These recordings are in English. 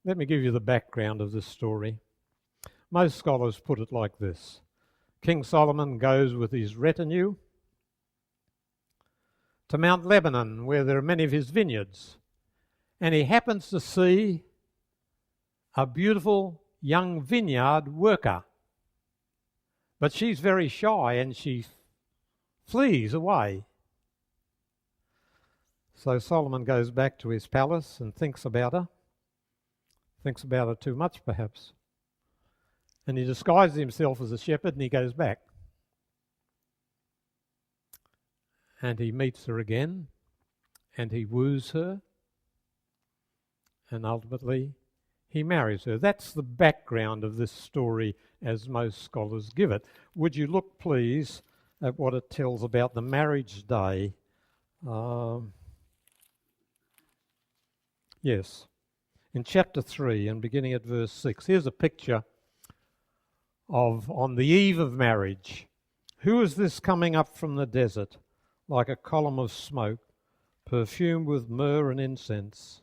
Let me give you the background of this story. Most scholars put it like this. King Solomon goes with his retinue to Mount Lebanon, where there are many of his vineyards, and he happens to see a beautiful young vineyard worker. But she's very shy and she flees away. So Solomon goes back to his palace and thinks about her too much perhaps. And he disguises himself as a shepherd and he goes back. And he meets her again and he woos her and ultimately he marries her. That's the background of this story as most scholars give it. Would you look please at what it tells about the marriage day? Yes. In chapter 3 and beginning at verse 6, here's a picture of on the eve of marriage. Who is this coming up from the desert like a column of smoke, perfumed with myrrh and incense,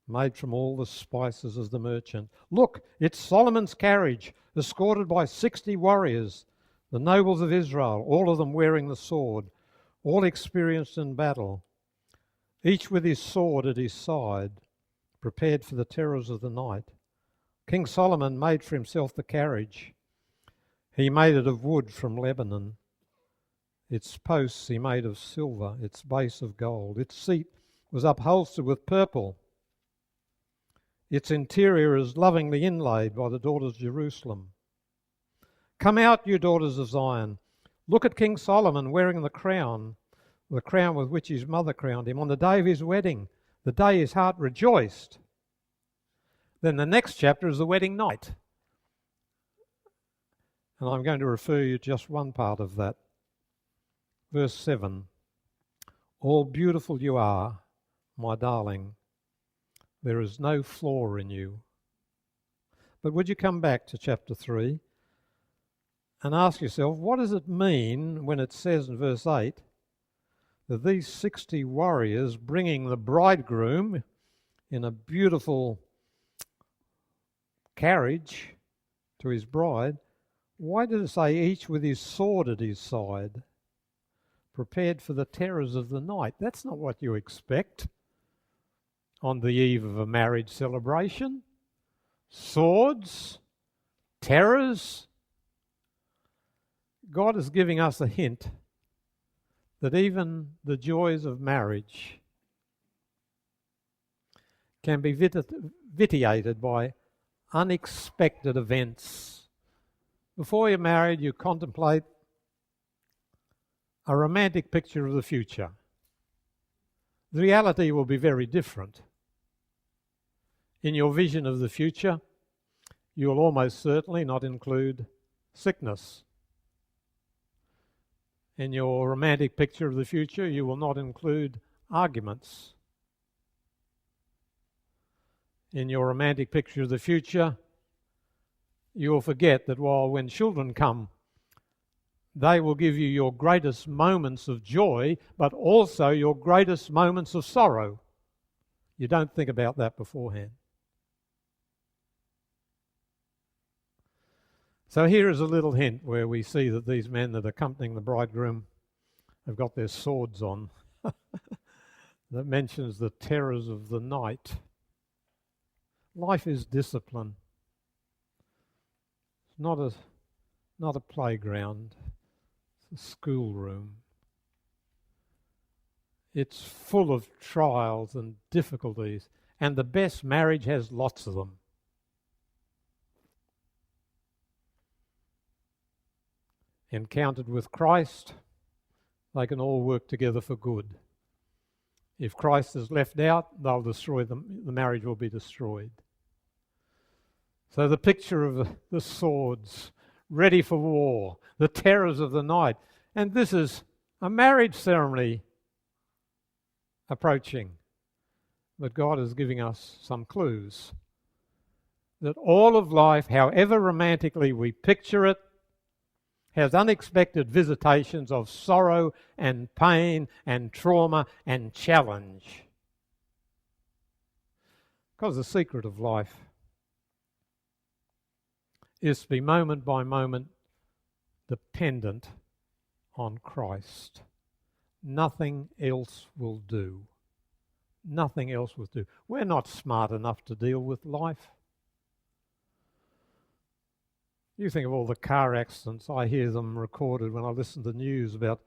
made from all the spices of the merchant? Look, it's Solomon's carriage, escorted by 60 warriors, the nobles of Israel, all of them wearing the sword, all experienced in battle, each with his sword at his side, prepared for the terrors of the night. King Solomon made for himself the carriage. He made it of wood from Lebanon. Its posts he made of silver, its base of gold. Its seat was upholstered with purple. Its interior is lovingly inlaid by the daughters of Jerusalem. Come out, you daughters of Zion. Look at King Solomon wearing the crown with which his mother crowned him on the day of his wedding, the day his heart rejoiced. Then the next chapter is the wedding night. And I'm going to refer you to just one part of that. Verse 7. All beautiful you are, my darling. There is no flaw in you. But would you come back to chapter 3 and ask yourself, what does it mean when it says in verse 8 that these 60 warriors bringing the bridegroom in a beautiful carriage to his bride, why did it say each with his sword at his side, prepared for the terrors of the night? That's not what you expect on the eve of a marriage celebration. Swords, terrors. God is giving us a hint that even the joys of marriage can be vitiated by unexpected events. Before you're married, you contemplate a romantic picture of the future. The reality will be very different. In your vision of the future, you will almost certainly not include sickness. In your romantic picture of the future, you will not include arguments. In your romantic picture of the future, you will forget that when children come, they will give you your greatest moments of joy, but also your greatest moments of sorrow. You don't think about that beforehand. So here is a little hint where we see that these men that are accompanying the bridegroom have got their swords on. That mentions the terrors of the night. Life is discipline. It's not a playground. It's a schoolroom. It's full of trials and difficulties, and the best marriage has lots of them. Encountered with Christ, they can all work together for good. If Christ is left out, they'll destroy them. The marriage will be destroyed. So the picture of the swords, ready for war, the terrors of the night, and this is a marriage ceremony approaching. But God is giving us some clues that all of life, however romantically we picture it, has unexpected visitations of sorrow and pain and trauma and challenge. Because the secret of life is to be moment by moment dependent on Christ. Nothing else will do. Nothing else will do. We're not smart enough to deal with life. You think of all the car accidents. I hear them recorded when I listen to the news about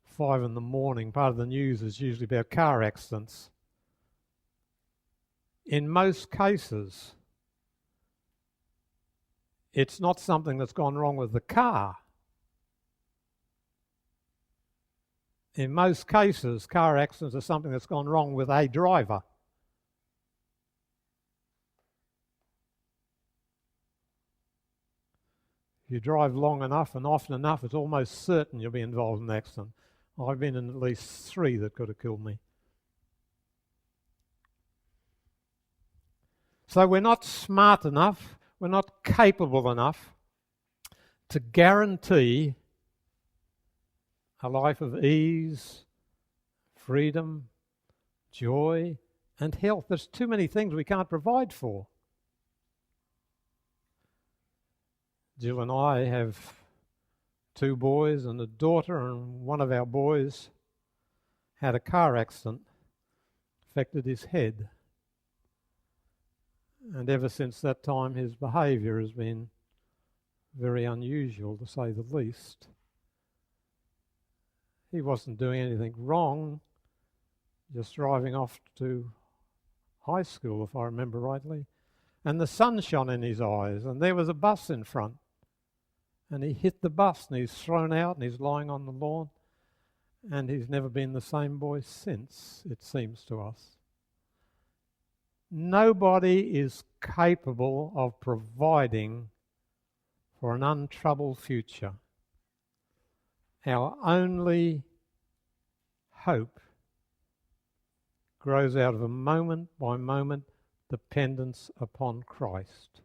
5 in the morning. Part of the news is usually about car accidents. In most cases, it's not something that's gone wrong with the car. In most cases, car accidents are something that's gone wrong with a driver. If you drive long enough and often enough, it's almost certain you'll be involved in an accident. I've been in at least 3 that could have killed me. So we're not smart enough, we're not capable enough to guarantee a life of ease, freedom, joy, and health. There's too many things we can't provide for. Jill and I have 2 boys and a daughter, and one of our boys had a car accident, affected his head. And ever since that time, his behaviour has been very unusual, to say the least. He wasn't doing anything wrong, just driving off to high school, if I remember rightly. And the sun shone in his eyes, and there was a bus in front. And he hit the bus, and he's thrown out, and he's lying on the lawn. And he's never been the same boy since, it seems to us. Nobody is capable of providing for an untroubled future. Our only hope grows out of a moment by moment dependence upon Christ.